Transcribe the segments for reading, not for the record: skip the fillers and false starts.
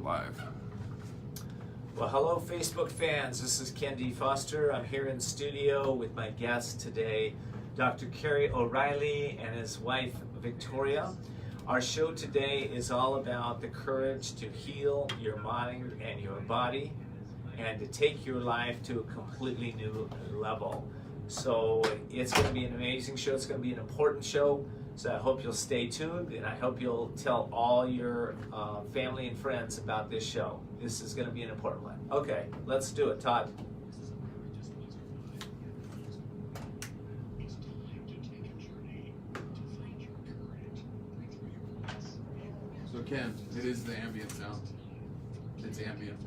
live. Well, hello Facebook fans, this is Ken D. Foster. I'm here in studio with my guest today, Dr. Carey O'Rielly and his wife, Victoria. Our show today is all about the courage to heal your mind and your body and to take your life to a completely new level. So it's going to be an amazing show. It's going to be an important show. So I hope you'll stay tuned, and I hope you'll tell all your family and friends about this show. This is going to be an important one. Okay, let's do it, Todd. So Ken, it is the ambient sound. It's ambient.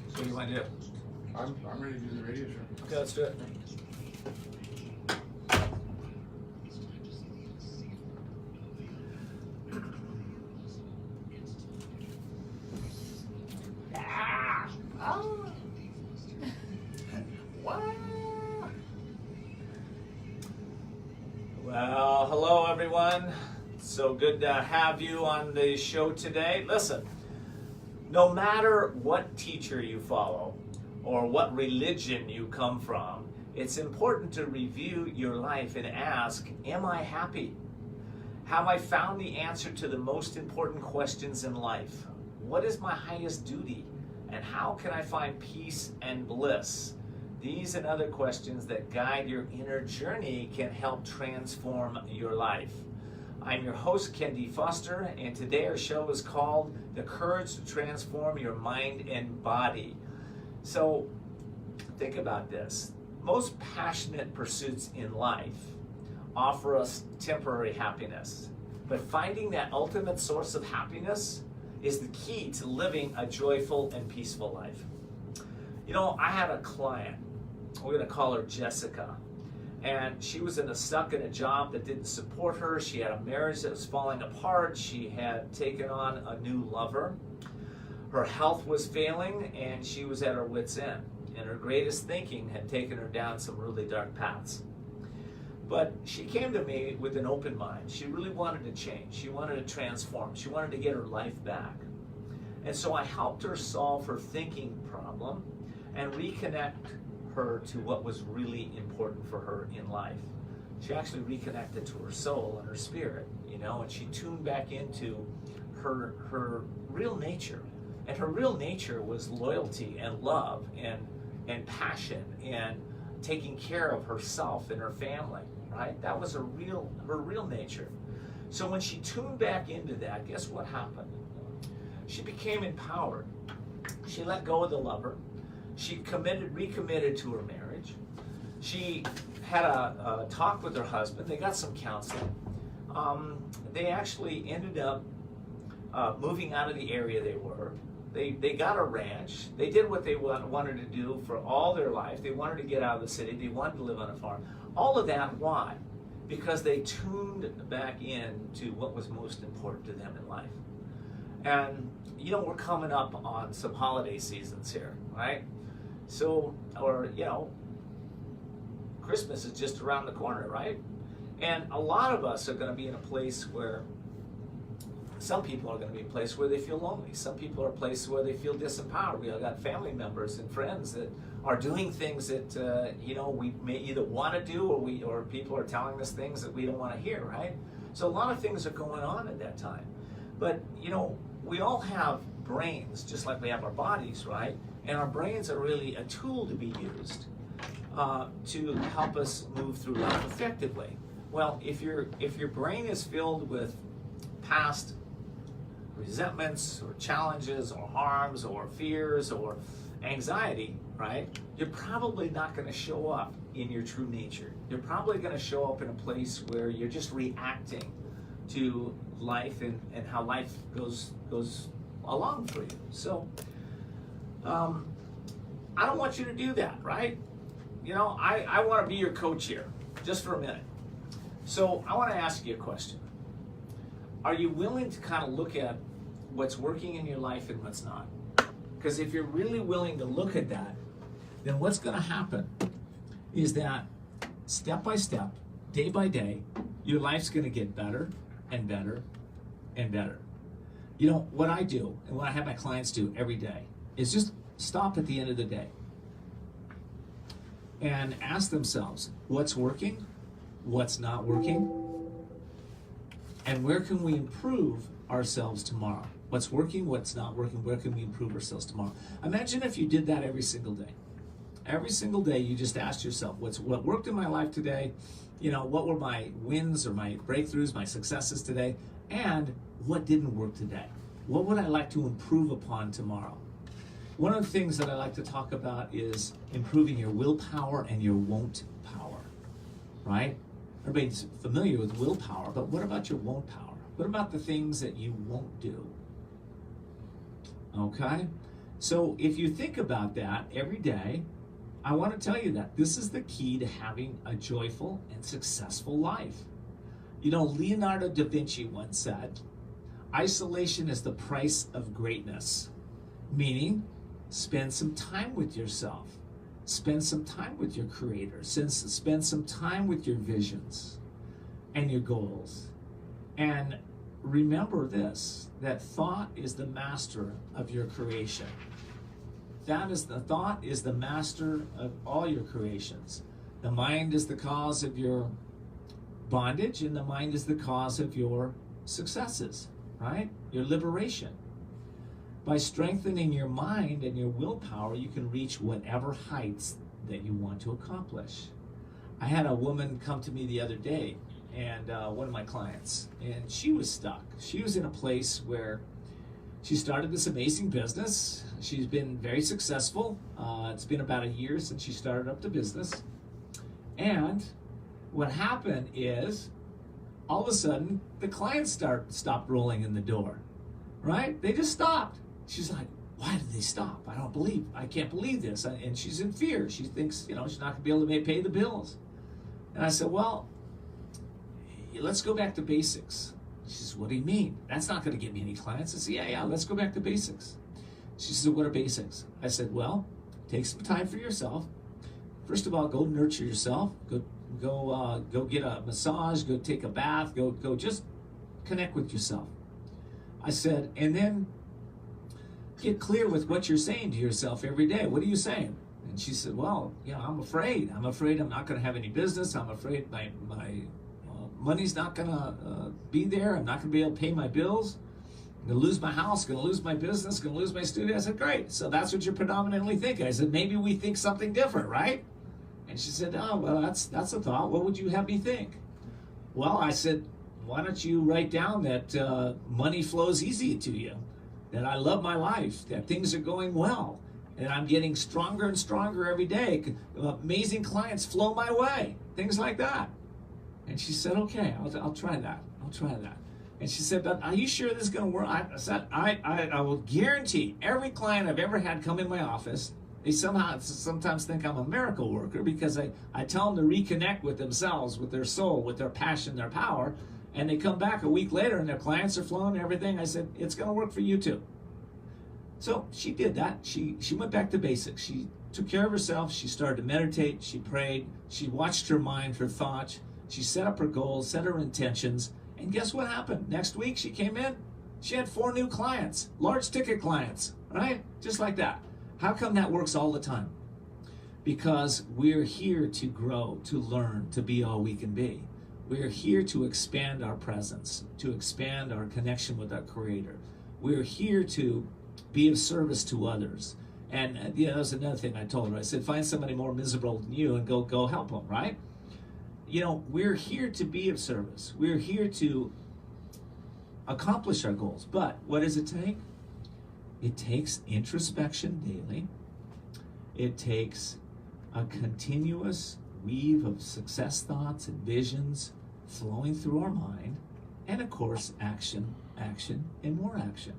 So what do you want to do? I'm ready to do the radio show. Okay, let's do it. Well, hello everyone. So good to have you on the show today. Listen, no matter what teacher you follow or what religion you come from, it's important to review your life and ask, am I happy? Have I found the answer to the most important questions in life? What is my highest duty? And how can I find peace and bliss? These and other questions that guide your inner journey can help transform your life. I'm your host, Ken D. Foster, and today our show is called The Courage to Transform Your Mind and Body. So think about this. Most passionate pursuits in life offer us temporary happiness, but finding that ultimate source of happiness is the key to living a joyful and peaceful life. You know, I had a client, we're going to call her Jessica, and she was stuck in a job that didn't support her. She had a marriage that was falling apart. She had taken on a new lover. Her health was failing, and she was at her wit's end, and her greatest thinking had taken her down some really dark paths. But she came to me with an open mind. She really wanted to change. She wanted to transform. She wanted to get her life back. And so I helped her solve her thinking problem and reconnect her to what was really important for her in life. She actually reconnected to her soul and her spirit, and she tuned back into her real nature. And her real nature was loyalty and love and passion and taking care of herself and her family, right? That was her real nature. So when she tuned back into that, guess what happened? She became empowered. She let go of the lover. She recommitted to her marriage. She had a talk with her husband. They got some counseling. They actually ended up moving out of the area they were. They got a ranch. They did what they wanted to do for all their life. They wanted to get out of the city. They wanted to live on a farm. All of that, why? Because they tuned back into what was most important to them in life. And, we're coming up on some holiday seasons here, right? So, Christmas is just around the corner, right? And a lot of us are going to be in a place where some people are going to be in a place where they feel lonely. Some people are a place where they feel disempowered. We've got family members and friends that are doing things that, we may either want to do or people are telling us things that we don't want to hear, right? So a lot of things are going on at that time. But, we all have brains, just like we have our bodies, right? And our brains are really a tool to be used to help us move through life effectively. Well, if your brain is filled with past resentments or challenges or harms or fears or anxiety, right? You're probably not going to show up in your true nature. You're probably going to show up in a place where you're just reacting to life and how life goes along for you. So I don't want you to do that, right? I want to be your coach here just for a minute. So I want to ask you a question. Are you willing to kind of look at what's working in your life and what's not? Because if you're really willing to look at that, then what's going to happen is that step by step, day by day, your life's going to get better and better and better. You know, what I do and what I have my clients do every day is just stop at the end of the day and ask themselves what's working, what's not working, and where can we improve ourselves tomorrow? What's working, what's not working, where can we improve ourselves tomorrow? Imagine if you did that every single day. Every single day you just asked yourself, what worked in my life today? You know, what were my wins or my breakthroughs, my successes today? And what didn't work today? What would I like to improve upon tomorrow? One of the things that I like to talk about is improving your willpower and your won't power, right? Everybody's familiar with willpower, but what about your won't power? What about the things that you won't do? Okay? So if you think about that every day, I want to tell you that this is the key to having a joyful and successful life. You know, Leonardo da Vinci once said, isolation is the price of greatness, meaning spend some time with yourself. Spend some time with your creator. Spend some time with your visions and your goals. And remember this, that thought is the master of your creation. Thought is the master of all your creations. The mind is the cause of your bondage, and the mind is the cause of your successes, right? Your liberation. By strengthening your mind and your willpower, you can reach whatever heights that you want to accomplish. I had a woman come to me the other day, and one of my clients, and she was stuck. She was in a place where she started this amazing business. She's been very successful. It's been about a year since she started up the business. And what happened is, all of a sudden, the clients stopped rolling in the door, right? They just stopped. She's like, why did they stop? I can't believe this. And she's in fear. She thinks, you know, she's not gonna be able to pay the bills. And I said, well, let's go back to basics. She says, what do you mean? That's not gonna get me any clients. I said, yeah, let's go back to basics. She said, what are basics? I said, well, take some time for yourself. First of all, go nurture yourself. Go get a massage, go take a bath, go just connect with yourself. I said, and then get clear with what you're saying to yourself every day. What are you saying? And she said, well, you know, I'm afraid I'm not going to have any business. I'm afraid my money's not going to be there. I'm not going to be able to pay my bills. I'm going to lose my house, going to lose my business, going to lose my studio. I said, great. So that's what you're predominantly thinking. I said, maybe we think something different, right? And she said, oh, well, that's a thought. What would you have me think? Well, I said, why don't you write down that money flows easy to you, that I love my life, that things are going well, and I'm getting stronger and stronger every day. Amazing clients flow my way, things like that. And she said, okay, I'll try that. I'll try that. And she said, but are you sure this is going to work? I said, I will guarantee every client I've ever had come in my office, they sometimes think I'm a miracle worker because I tell them to reconnect with themselves, with their soul, with their passion, their power, and they come back a week later and their clients are flowing and everything. I said, it's going to work for you too. So she did that. She went back to basics. She took care of herself. She started to meditate. She prayed. She watched her mind, her thoughts. She set up her goals, set her intentions. And guess what happened? Next week she came in. She had 4 new clients, large ticket clients, right? Just like that. How come that works all the time? Because we're here to grow, to learn, to be all we can be. We're here to expand our presence, to expand our connection with our Creator. We're here to be of service to others. And that was another thing I told her. I said, find somebody more miserable than you and go help them, right? You know, we're here to be of service. We're here to accomplish our goals. But what does it take? It takes introspection daily. It takes a continuous weave of success thoughts and visions flowing through our mind. And of course, action, and more action.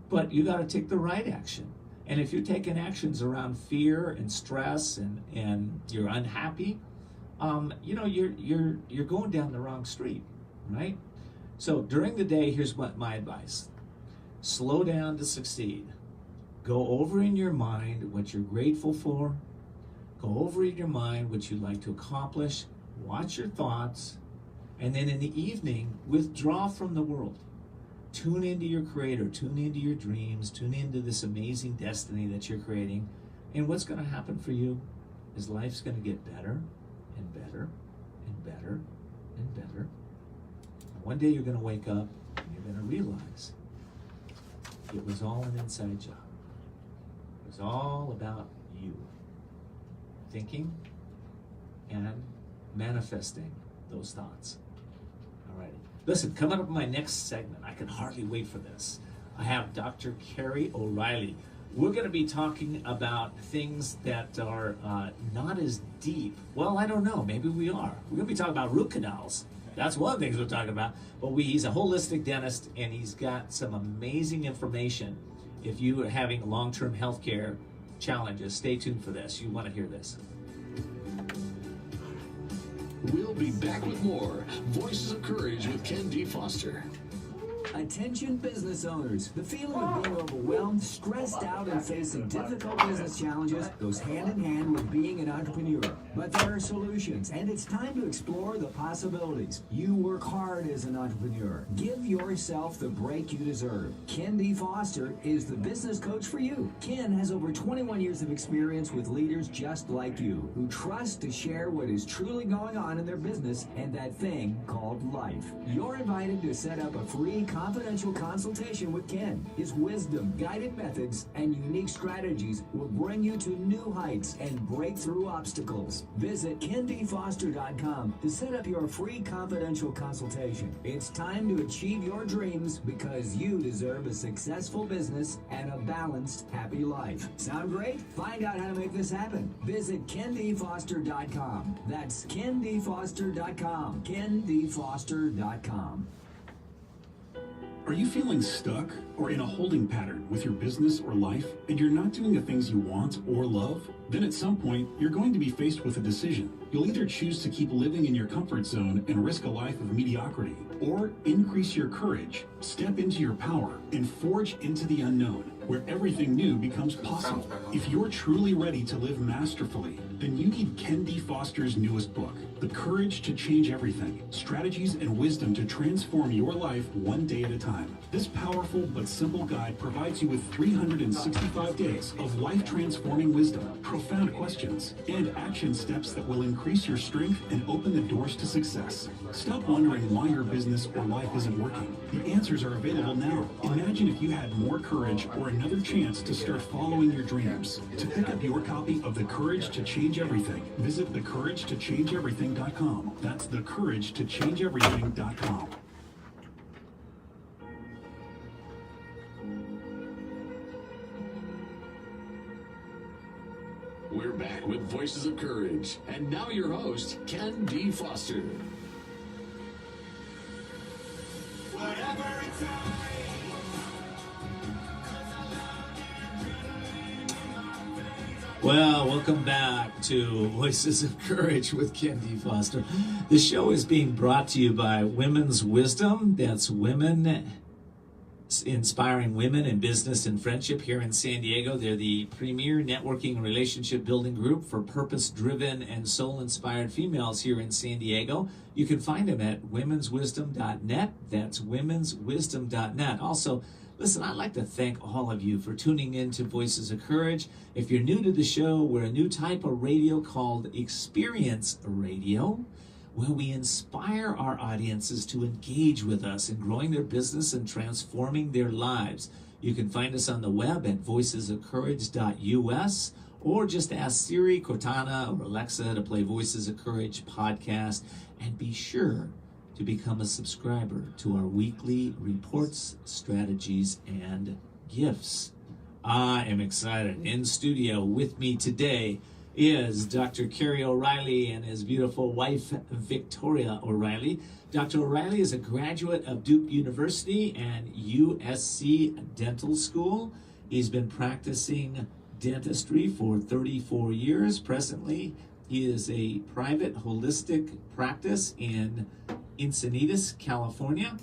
But you got to take the right action. And if you're taking actions around fear and stress and you're unhappy, you're going down the wrong street, right? So during the day, here's what my advice. Slow down to succeed. Go over in your mind what you're grateful for. Go over in your mind what you'd like to accomplish. Watch your thoughts. And then in the evening, withdraw from the world. Tune into your creator, tune into your dreams, tune into this amazing destiny that you're creating. And what's going to happen for you is life's going to get better and better and better and better. And one day you're going to wake up and you're going to realize it was all an inside job. It was all about you thinking and manifesting those thoughts. All right. Listen, coming up in my next segment, I can hardly wait for this. I have Dr. Carey O'Rielly. We're going to be talking about things that are not as deep. Well, I don't know. Maybe we are. We're going to be talking about root canals. That's one of the things we're talking about. But he's a holistic dentist, and he's got some amazing information. If you are having long-term health care challenges, stay tuned for this. You want to hear this. We'll be back with more Voices of Courage with Ken D. Foster. Attention business owners. The feeling of being overwhelmed, stressed out, and facing difficult business challenges goes hand in hand with being an entrepreneur. But there are solutions, and it's time to explore the possibilities. You work hard as an entrepreneur. Give yourself the break you deserve. Ken D. Foster is the business coach for you. Ken has over 21 years of experience with leaders just like you, who trust to share what is truly going on in their business and that thing called life. You're invited to set up a free confidential consultation with Ken. His wisdom, guided methods, and unique strategies will bring you to new heights and break through obstacles. Visit KenDFoster.com to set up your free confidential consultation. It's time to achieve your dreams because you deserve a successful business and a balanced, happy life. Sound great? Find out how to make this happen. Visit KenDFoster.com. That's KenDFoster.com. KenDFoster.com. Are you feeling stuck or in a holding pattern with your business or life and you're not doing the things you want or love? Then at some point, you're going to be faced with a decision. You'll either choose to keep living in your comfort zone and risk a life of mediocrity, or increase your courage, step into your power, and forge into the unknown, where everything new becomes possible. If you're truly ready to live masterfully, then you need Ken D. Foster's newest book, The Courage to Change Everything, Strategies and Wisdom to Transform Your Life One Day at a Time. This powerful but simple guide provides you with 365 days of life-transforming wisdom, profound questions, and action steps that will increase your strength and open the doors to success. Stop wondering why your business or life isn't working. The answers are available now. Imagine if you had more courage or another chance to start following your dreams. To pick up your copy of The Courage to Change Everything, visit thecouragetochangeeverything.com. That's thecouragetochangeeverything.com. We're back with Voices of Courage. And now your host, Ken D. Foster. Well, welcome back to Voices of Courage with Ken D. Foster. The show is being brought to you by Women's Wisdom. That's women, inspiring women in business and friendship here in San Diego. They're the premier networking and relationship building group for purpose-driven and soul-inspired females here in San Diego. You can find them at womenswisdom.net. That's womenswisdom.net. Also, listen, I'd like to thank all of you for tuning in to Voices of Courage. If you're new to the show, we're a new type of radio called Experience Radio, where we inspire our audiences to engage with us in growing their business and transforming their lives. You can find us on the web at voicesofcourage.us, or just ask Siri, Cortana, or Alexa to play Voices of Courage podcast, and be sure to become a subscriber to our weekly reports, strategies, and gifts. I am excited. In studio with me today is Dr. Carey O'Rielly and his beautiful wife, Victoria O'Rielly. Dr. O'Rielly is a graduate of Duke University and USC Dental School. He's been practicing dentistry for 34 years. Presently, he is a private holistic practice in Encinitas, California,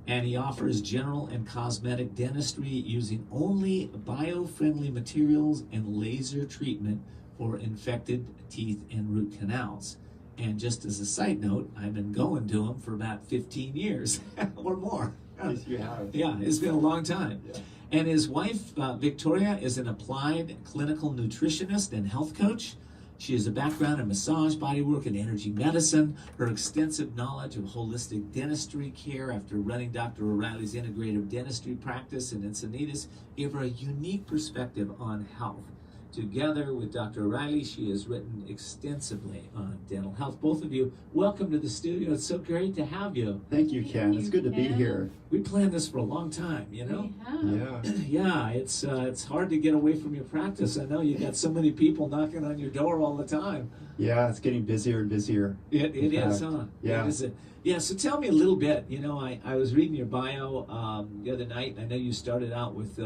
and he offers general and cosmetic dentistry using only bio-friendly materials and laser treatment for infected teeth and root canals. And just as a side note, I've been going to him for about 15 years or more. At least you have. Yeah, it's been a long time. Yeah. And his wife, Victoria, is an applied clinical nutritionist and health coach. She has a background in massage, bodywork, and energy medicine. Her extensive knowledge of holistic dentistry care after running Dr. O'Rielly's integrative dentistry practice in Encinitas gave her a unique perspective on health. Together with Dr. O'Rielly, she has written extensively on dental health. Both of you, welcome to the studio. It's so great to have you. Thank you, Ken. It's good to be here. We planned this for a long time, you know? Yeah. Yeah, it's hard to get away from your practice. I know you got so many people knocking on your door all the time. Yeah, it's getting busier and busier. It is, fact. huh? Yeah. It is. Yeah, so tell me a little bit. You know, I was reading your bio the other night, and I know you started out with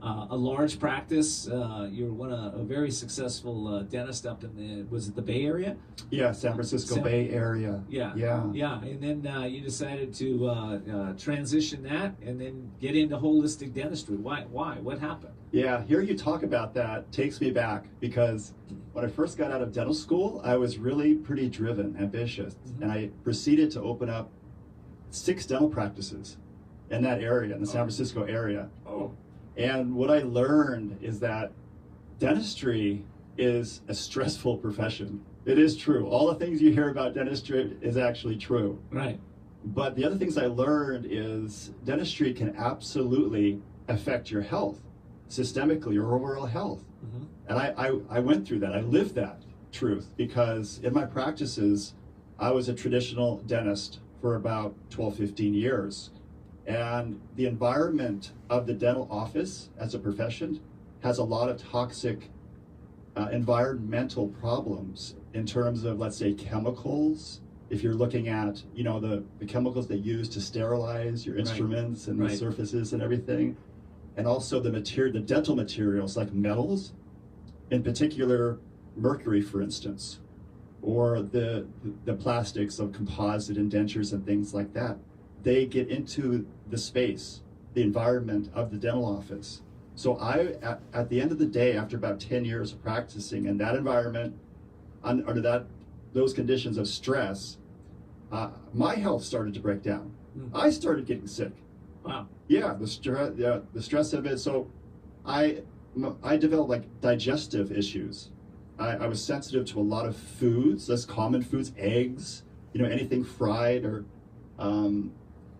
a large practice. You're a very successful dentist up in was it the Bay Area? Yeah, San Francisco Bay Area. Yeah. Yeah. Yeah, and then you decided to transition that and then get into holistic dentistry. Why? What happened? Yeah, hearing you talk about that takes me back because when I first got out of dental school, I was really pretty driven, ambitious, and I proceeded to open up 6 dental practices in that area, in the San Francisco area. Oh. And what I learned is that dentistry is a stressful profession. It is true. All the things you hear about dentistry is actually true. Right. But the other things I learned is dentistry can absolutely affect your health, systemically, your overall health. Mm-hmm. And I went through that. I lived that truth because in my practices, I was a traditional dentist for about 12, 15 years. And the environment of the dental office as a profession has a lot of toxic environmental problems in terms of, let's say, chemicals. If you're looking at, you know, the chemicals they use to sterilize your instruments and the surfaces and everything, and also the dental materials like metals, in particular mercury, for instance, or the plastics of composite indentures and things like that. They get into the space, the environment of the dental office. So at the end of the day, after about 10 years of practicing in that environment, under those conditions of stress, my health started to break down. I started getting sick. Wow. Yeah, the stress of it. So I developed like digestive issues. I was sensitive to a lot of foods, less common foods, eggs, you know, anything fried or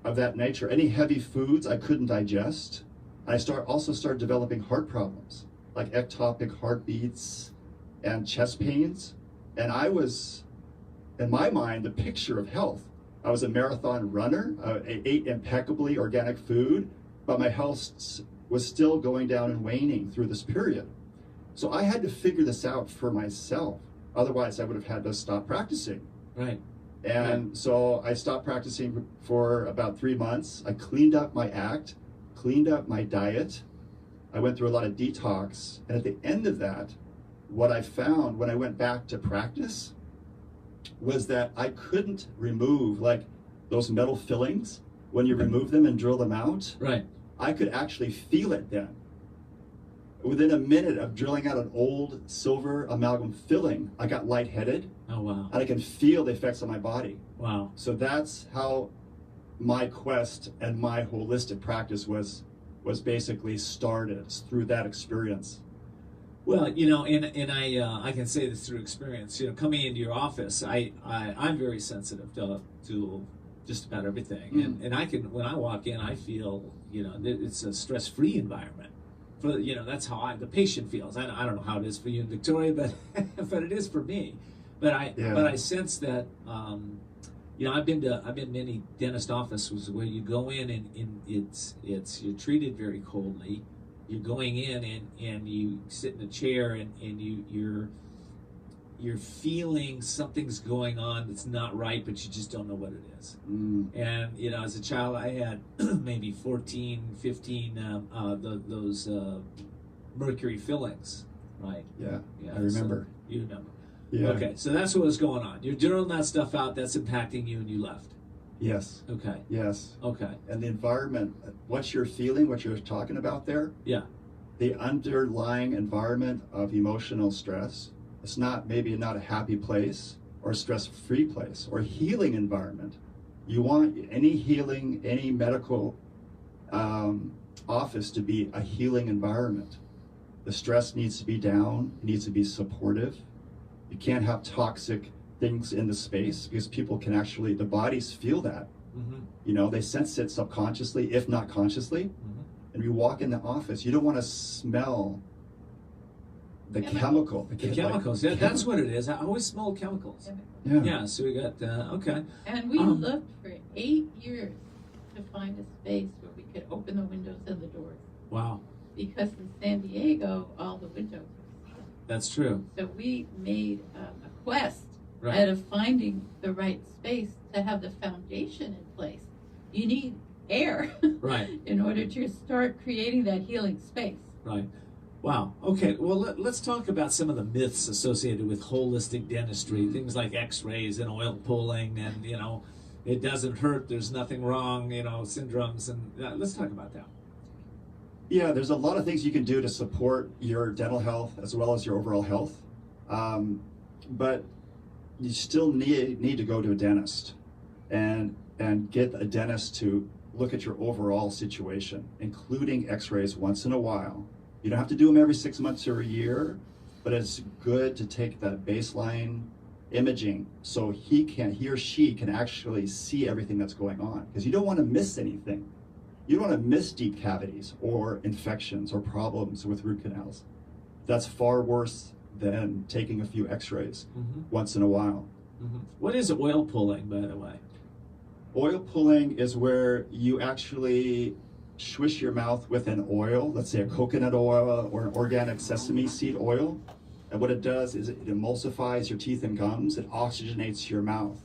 of that nature. Any heavy foods I couldn't digest. I also started developing heart problems, like ectopic heartbeats and chest pains. And I was, in my mind, the picture of health. I was a marathon runner. I ate impeccably organic food, but my health was still going down and waning through this period. So I had to figure this out for myself. Otherwise, I would have had to stop practicing. Right. And so I stopped practicing for about 3 months. I cleaned up my act, cleaned up my diet. I went through a lot of detox. And at the end of that, what I found when I went back to practice was that I couldn't remove like those metal fillings. When you remove them and drill them out, Right. I could actually feel it then. Within a minute of drilling out an old silver amalgam filling, I got lightheaded. Oh, wow. And I can feel the effects on my body. Wow. So that's how my quest and my holistic practice was basically started, through that experience. Well, you know, and I can say this through experience. You know, coming into your office, I'm very sensitive to just about everything, and I can, when I walk in, I feel, you know, it's a stress-free environment. For, you know, that's how the patient feels. I don't know how it is for you in Victoria, but but it is for me. But I sense that you know, I've been many dentist offices where you go in and you're treated very coldly. You're going in and you sit in a chair and you're feeling something's going on that's not right, but you just don't know what it is. And, you know, as a child, I had maybe 14, 15 those mercury fillings, right? Yeah, I remember. So you remember. Yeah. Okay, so that's what was going on. You're drilling that stuff out, that's impacting you, and you left. Yes. Okay. Yes. Okay. And the environment, what you're feeling, what you're talking about there, Yeah. the underlying environment of emotional stress, it's maybe not a happy place or a stress-free place or a healing environment. You want any healing, any medical office to be a healing environment. The stress needs to be down, it needs to be supportive. You can't have toxic things in the space because people can actually, the bodies feel that. You know, they sense it subconsciously, if not consciously. And you walk in the office, you don't want to smell the chemical. The chemicals, yeah, that's what it is. I always smell chemicals. Yeah, so we got, okay. And we looked for 8 years to find a space where we could open the windows and the doors. Wow. Because in San Diego, all the windows were sealed. That's true. So we made a quest Right. out of finding the right space to have the foundation in place. You need air Right. in order to start creating that healing space. Right. Wow. Okay. Well, let's talk about some of the myths associated with holistic dentistry. Things like X-rays and oil pulling, and it doesn't hurt. There's nothing wrong. Syndromes, and let's talk about that. Yeah, there's a lot of things you can do to support your dental health as well as your overall health, but you still need to go to a dentist and get a dentist to look at your overall situation, including X-rays once in a while. You don't have to do them every 6 months or a year, but it's good to take that baseline imaging so he or she can actually see everything that's going on, because you don't want to miss anything. You don't want to miss deep cavities or infections or problems with root canals. That's far worse than taking a few X-rays once in a while. What is oil pulling, by the way? Oil pulling is where you actually swish your mouth with an oil, let's say a coconut oil or an organic sesame seed oil. And what it does is it emulsifies your teeth and gums. It oxygenates your mouth.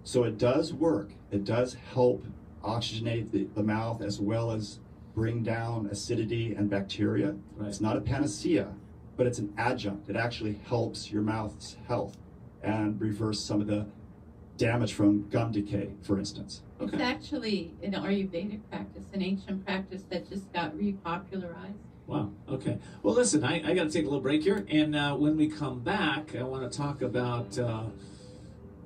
So it does work. It does help oxygenate the mouth as well as bring down acidity and bacteria. Right. It's not a panacea, but it's an adjunct. It actually helps your mouth's health and reverse some of the damage from gum decay, for instance. It's actually an Ayurvedic practice, an ancient practice that just got repopularized. Wow. Okay. Well, listen, I got to take a little break here, and when we come back, I want to talk about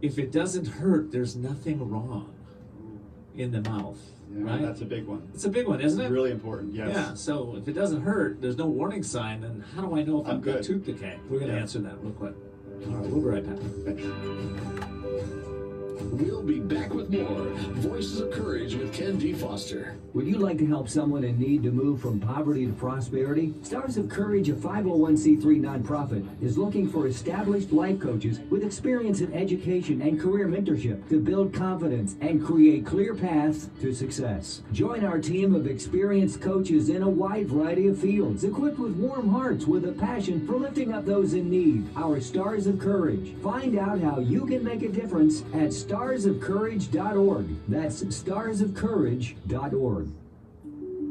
if it doesn't hurt, there's nothing wrong in the mouth. Yeah, right? That's a big one. It's a big one, isn't it? Really important, yes. Yeah. So if it doesn't hurt, there's no warning sign, then how do I know if I've got good. tooth decay? We're going to answer that real quick. All right, we'll be right back. We'll be back with more Voices of Courage with Ken D. Foster. Would you like to help someone in need to move from poverty to prosperity? Stars of Courage, a 501c3 nonprofit, is looking for established life coaches with experience in education and career mentorship to build confidence and create clear paths to success. Join our team of experienced coaches in a wide variety of fields, equipped with warm hearts with a passion for lifting up those in need. Our Stars of Courage. Find out how you can make a difference at starsofcourage.org. That's starsofcourage.org.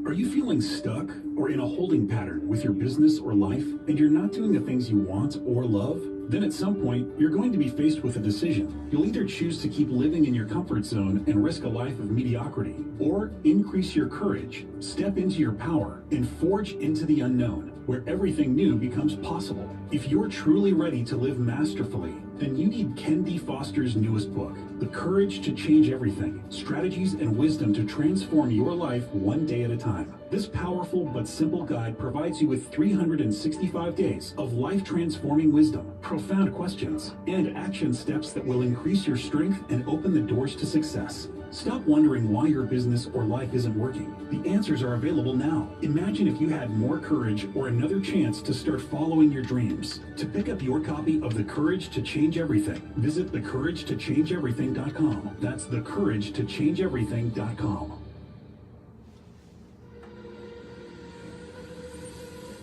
Are you feeling stuck or in a holding pattern with your business or life, and you're not doing the things you want or love? Then at some point, you're going to be faced with a decision. You'll either choose to keep living in your comfort zone and risk a life of mediocrity, or increase your courage, step into your power, and forge into the unknown, where everything new becomes possible. If you're truly ready to live masterfully, then you need Ken D. Foster's newest book, The Courage to Change Everything, Strategies and Wisdom to Transform Your Life One Day at a Time. This powerful but simple guide provides you with 365 days of life-transforming wisdom, profound questions, and action steps that will increase your strength and open the doors to success. Stop wondering why your business or life isn't working. The answers are available now. Imagine if you had more courage or another chance to start following your dreams. To pick up your copy of The Courage to Change Everything, visit thecouragetochangeeverything.com. That's thecouragetochangeeverything.com.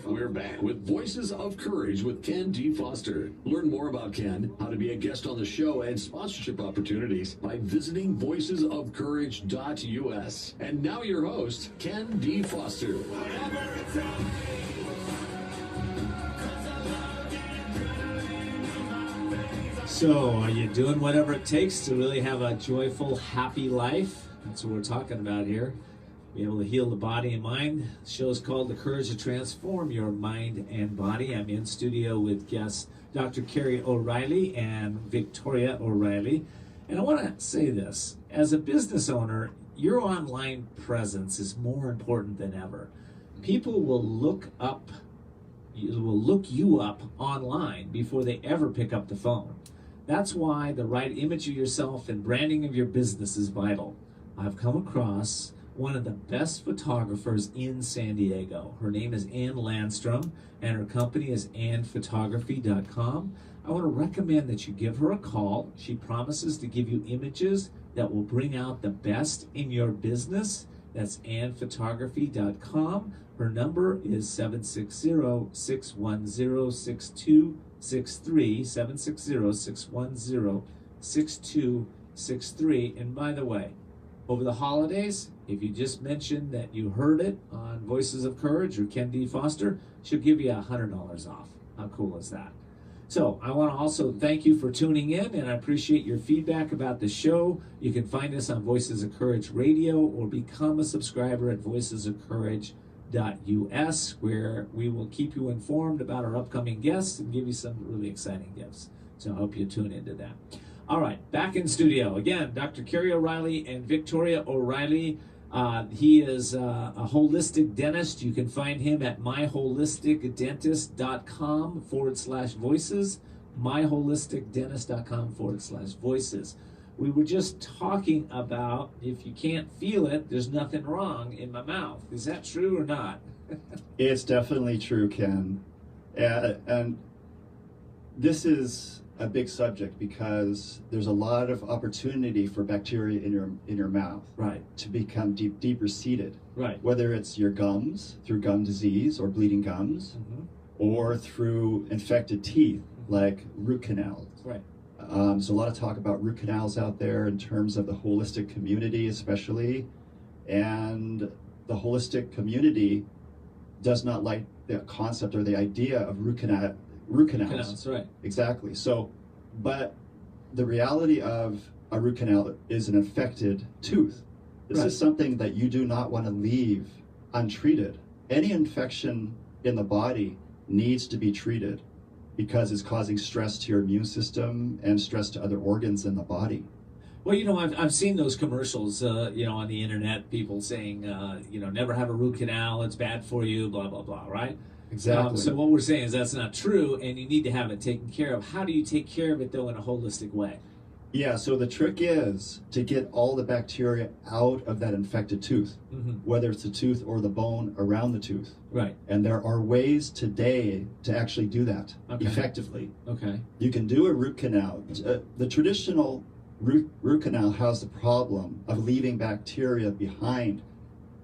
We're back with Voices of Courage with Ken D. Foster. Learn more about Ken, how to be a guest on the show, and sponsorship opportunities by visiting voicesofcourage.us. And now your host, Ken D. Foster. So, are you doing whatever it takes to really have a joyful, happy life? That's what we're talking about here. Be able to heal the body and mind. The show is called The Courage to Transform Your Mind and Body. I'm in studio with guests Dr. Carey O'Rielly and Victoria O'Rielly. And I want to say this. as a business owner, your online presence is more important than ever. People will look you up online before they ever pick up the phone. That's why the right image of yourself and branding of your business is vital. I've come across one of the best photographers in San Diego. Her name is Ann Landstrom, and her company is annphotography.com. I want to recommend that you give her a call. She promises to give you images that will bring out the best in your business. That's annphotography.com. Her number is 760-610-6263, 760-610-6263. And by the way, over the holidays, if you just mention that you heard it on Voices of Courage or Ken D. Foster, she'll give you $100 off. How cool is that? So I want to also thank you for tuning in, and I appreciate your feedback about the show. You can find us on Voices of Courage Radio or become a subscriber at voicesofcourage.us, where we will keep you informed about our upcoming guests and give you some really exciting gifts. So I hope you tune into that. All right, back in studio. Again, Dr. Carey O'Rielly and Victoria O'Rielly. He is a holistic dentist. You can find him at myholisticdentist.com/voices, myholisticdentist.com/voices. We were just talking about if you can't feel it, there's nothing wrong in my mouth. Is that true or not? It's definitely true, Ken. And this is a big subject because there's a lot of opportunity for bacteria in your mouth, Right. to become deeper seated. Right. Whether it's your gums through gum disease or bleeding gums, or through infected teeth like root canals. Right. So a lot of talk about root canals out there in terms of the holistic community, especially, and the holistic community does not like the concept or the idea of root canals. Right. Exactly. So, but the reality of a root canal is an infected tooth. This is something that you do not want to leave untreated. Any infection in the body needs to be treated because it's causing stress to your immune system and stress to other organs in the body. Well, I've seen those commercials, on the internet, people saying, never have a root canal, it's bad for you, blah, blah, blah, right? Exactly. So what we're saying is that's not true, and you need to have it taken care of. How do you take care of it, though, in a holistic way? Yeah, so the trick is to get all the bacteria out of that infected tooth, whether it's the tooth or the bone around the tooth. Right. And there are ways today to actually do that effectively. Okay. You can do a root canal. The traditional root canal has the problem of leaving bacteria behind.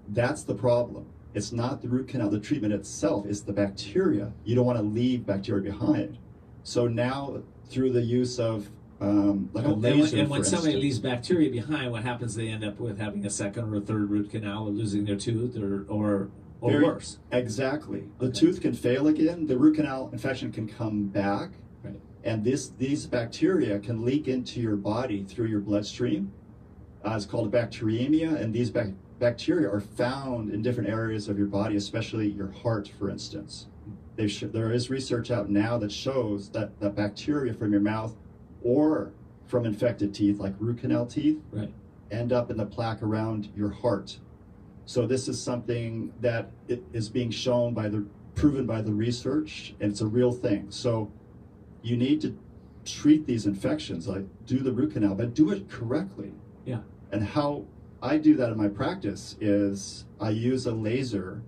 That's the problem. It's not the root canal, the treatment itself, it's the bacteria. You don't want to leave bacteria behind. So now, through the use of a laser, and when for somebody instance, leaves bacteria behind, what happens? They end up with having a second or a third root canal, or losing their tooth, or worse. Exactly. The tooth can fail again. The root canal infection can come back, right. And these bacteria can leak into your body through your bloodstream. It's called bacteremia, and these bacteria are found in different areas of your body, especially your heart, for instance. There is research out now that shows that the bacteria from your mouth or from infected teeth, like root canal teeth, right, end up in the plaque around your heart. So this is something that it is being proven by the research, and it's a real thing. So you need to treat these infections, like do the root canal, but do it correctly. Yeah. And how I do that in my practice is I use a laser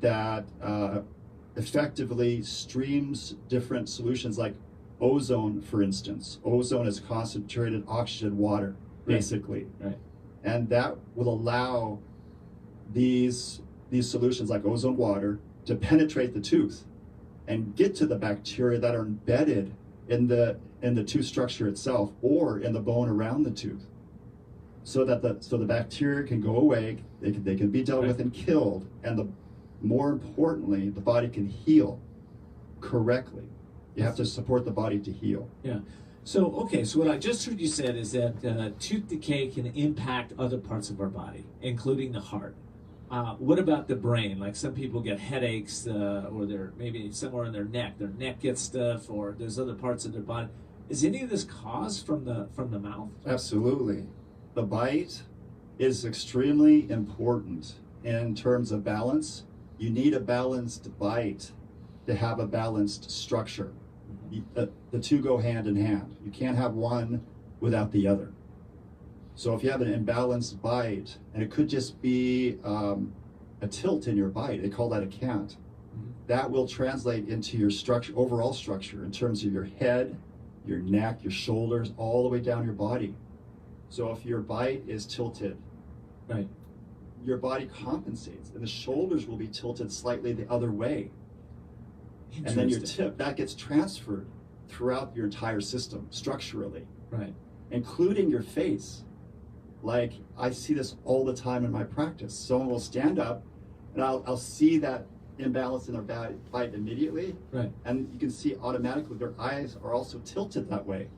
that effectively streams different solutions, like ozone, for instance. Ozone is concentrated oxygen water, basically. Right. And that will allow these solutions, like ozone water, to penetrate the tooth and get to the bacteria that are embedded in the tooth structure itself or in the bone around the tooth. So that the bacteria can go away, they can be dealt with and killed, and more importantly, the body can heal correctly. You have to support the body to heal. Yeah. So what I just heard you said is that tooth decay can impact other parts of our body, including the heart. What about the brain? Like some people get headaches, or they're maybe somewhere in their neck gets stiff, or there's other parts of their body. Is any of this caused from the mouth? Absolutely. The bite is extremely important in terms of balance. You need a balanced bite to have a balanced structure. The two go hand in hand. You can't have one without the other. So if you have an imbalanced bite, and it could just be a tilt in your bite, they call that a cant. That will translate into your structure, overall structure, in terms of your head, your neck, your shoulders, all the way down your body. So if your bite is tilted, Right. your body compensates, and the shoulders will be tilted slightly the other way. And then your tip, that gets transferred throughout your entire system, structurally, Right. including your face. Like, I see this all the time in my practice. Someone will stand up, and I'll see that imbalance in their bite immediately, Right. and you can see automatically their eyes are also tilted that way,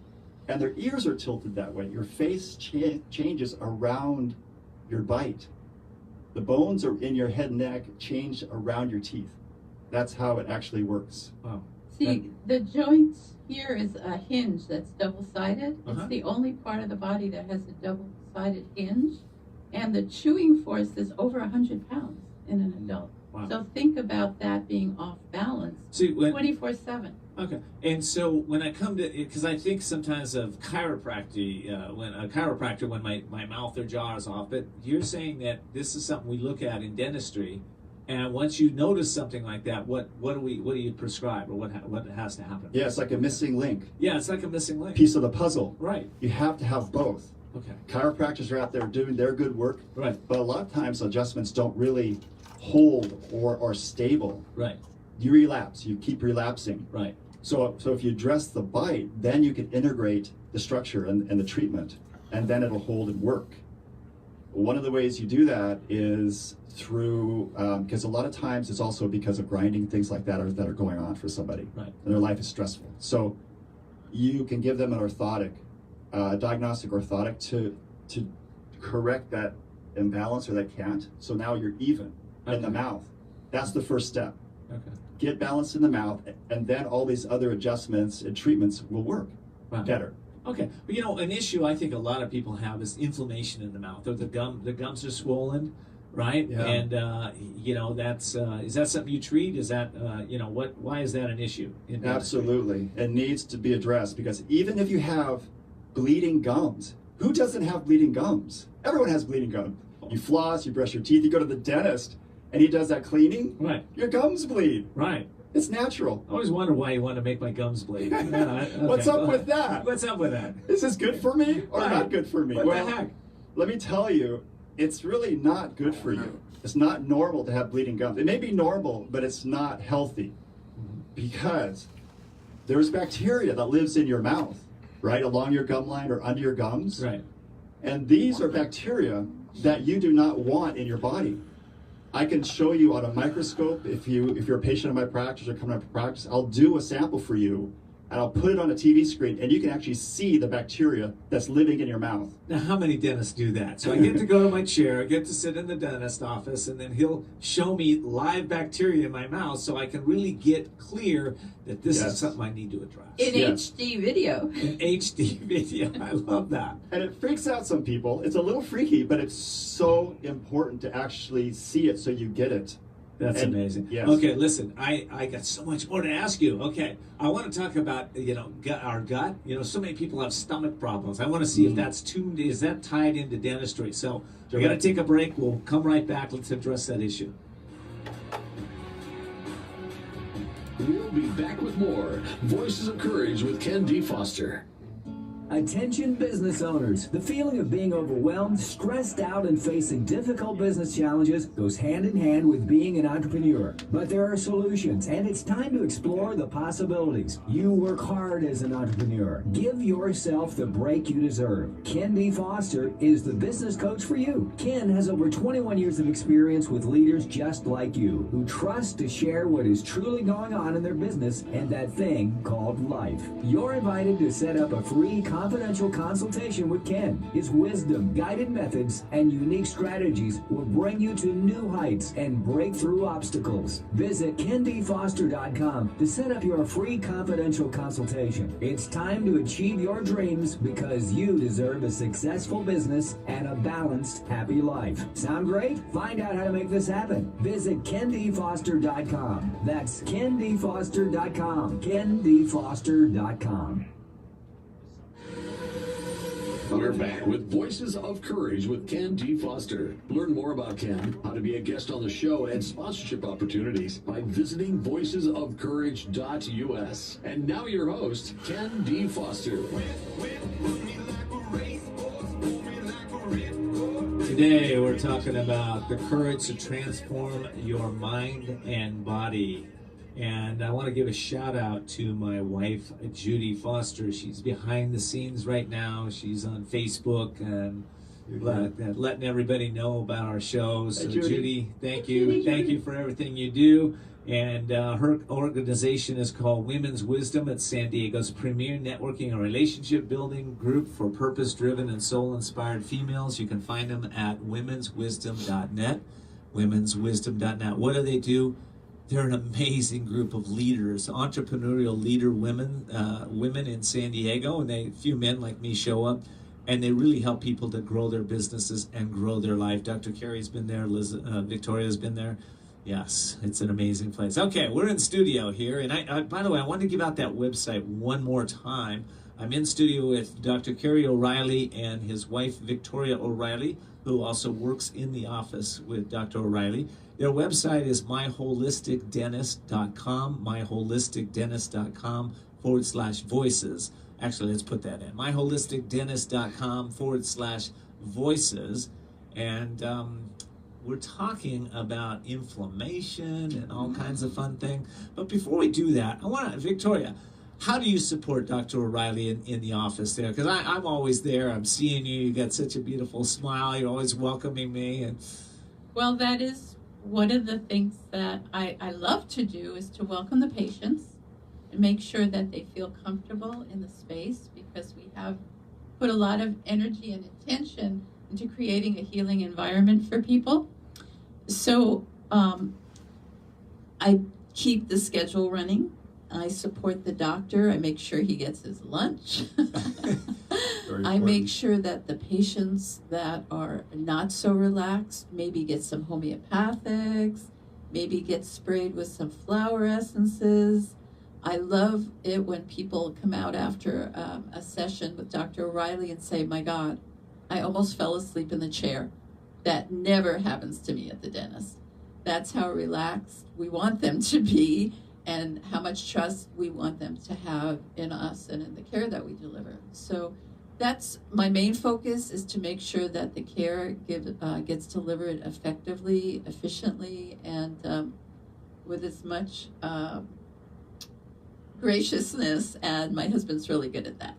and their ears are tilted that way. Your face changes around your bite. The bones are in your head and neck change around your teeth. That's how it actually works. Wow. See, the joints here is a hinge that's double-sided. Uh-huh. It's the only part of the body that has a double-sided hinge. And the chewing force is over 100 pounds in an adult. Wow. So think about that being off balance See, when, 24/7. Okay, and so when I come to, because I think sometimes of chiropractic, when my mouth or jaw is off, but you're saying that this is something we look at in dentistry, and once you notice something like that, what do you prescribe, or what has to happen? Yeah, it's like a missing link, Yeah, it's like a missing link. piece of the puzzle. Right. You have to have both. Okay. Chiropractors are out there doing their good work, Right. but a lot of times adjustments don't really hold or are stable. Right. You relapse, you keep relapsing. Right. So if you address the bite, then you can integrate the structure and the treatment, and then it'll hold and work. One of the ways you do that is through, because a lot of times it's also because of grinding, things like that are going on for somebody, Right. and their life is stressful. So you can give them an orthotic, diagnostic orthotic to correct that imbalance or that cant. So now you're even in the Okay. mouth. That's the first step. Okay. Get balance in the mouth, and then all these other adjustments and treatments will work Wow. better. Okay, but you know, an issue I think a lot of people have is inflammation in the mouth, or the gums are swollen, right? Yeah. And you know, that's is that something you treat? Is that why is that an issue? In dentistry? Absolutely. It needs to be addressed, because even if you have bleeding gums, who doesn't have bleeding gums? Everyone has bleeding gums. You floss, you brush your teeth, you go to the dentist, and he does that cleaning, Right. your gums bleed. Right. It's natural. I always wonder why you want to make my gums bleed. What's up with that? What's up with that? Is this good for me or Right. not good for me? What Well, the heck? let me tell you, it's really not good for you. It's not normal to have bleeding gums. It may be normal, but it's not healthy, because there's bacteria that lives in your mouth, right, along your gum line or under your gums. Right. And these are bacteria that you do not want in your body. I can show you on a microscope. If you're a patient in my practice or coming up to practice, I'll do a sample for you, and I'll put it on a TV screen, and you can actually see the bacteria that's living in your mouth. Now, how many dentists do that? So I get to go to my chair, I get to sit in the dentist office, and then he'll show me live bacteria in my mouth, so I can really get clear that this Yes. is something I need to address. In Yes. HD video. In HD video, I love that. And it freaks out some people. It's a little freaky, but it's so important to actually see it so you get it. That's And- amazing. yes. Okay, listen, I got so much more to ask you. Okay, I want to talk about our gut. So many people have stomach problems. I want to see if that's is that tied into dentistry. So we're gonna take a break. We'll come right back. Let's address that issue. We'll be back with more Voices of Courage with Ken D. Foster. Attention business owners. The feeling of being overwhelmed, stressed out, and facing difficult business challenges goes hand in hand with being an entrepreneur. But there are solutions, and it's time to explore the possibilities. You work hard as an entrepreneur. Give yourself the break you deserve. Ken D. Foster is the business coach for you. Ken has over 21 years of experience with leaders just like you, who trust to share what is truly going on in their business and that thing called life. You're invited to set up a free confidential consultation with Ken. His wisdom, guided methods, and unique strategies will bring you to new heights and break through obstacles. Visit kendfoster.com to set up your free confidential consultation. It's time to achieve your dreams because you deserve a successful business and a balanced, happy life. Sound great? Find out how to make this happen. Visit kendfoster.com. That's kendfoster.com. kendfoster.com. We're back with Voices of Courage with Ken D. Foster. Learn more about Ken, how to be a guest on the show, and sponsorship opportunities by visiting voicesofcourage.us. And now your host, Ken D. Foster. Today we're talking about the courage to transform your mind and body. And I want to give a shout out to my wife, Judy Foster. She's behind the scenes right now. She's on Facebook and letting everybody know about our show. So Judy, thank you. Thank you for everything you do. And her organization is called Women's Wisdom. It's San Diego's premier networking and relationship building group for purpose-driven and soul-inspired females. You can find them at womenswisdom.net, womenswisdom.net. What do? They're an amazing group of leaders, entrepreneurial leader women in San Diego, and a few men like me show up, and they really help people to grow their businesses and grow their life. Dr. Carey's been there, Victoria's been there. Yes, it's an amazing place. Okay, we're in studio here, and I by the way, I wanted to give out that website one more time. I'm in studio with Dr. Carey O'Rielly and his wife, Victoria O'Rielly, who also works in the office with Dr. O'Rielly. Their website is myholisticdentist.com, myholisticdentist.com/voices. Actually, let's put that in. myholisticdentist.com/voices. And we're talking about inflammation and all kinds of fun things. But before we do that, I want to, Victoria, how do you support Dr. O'Rielly in the office there? Because I'm always there. I'm seeing you. You got such a beautiful smile. You're always welcoming me. And Well, that is one of the things that I love to do, is to welcome the patients and make sure that they feel comfortable in the space, because we have put a lot of energy and attention into creating a healing environment for people. So I keep the schedule running. I support the doctor. I make sure he gets his lunch. I make sure that the patients that are not so relaxed maybe get some homeopathics, maybe get sprayed with some flower essences. I love it when people come out after a session with Dr. O'Rielly and say, my God, I almost fell asleep in the chair. That never happens to me at the dentist. That's how relaxed we want them to be, and how much trust we want them to have in us and in the care that we deliver. So that's my main focus, is to make sure that the care gets delivered effectively, efficiently, and with as much graciousness, and my husband's really good at that.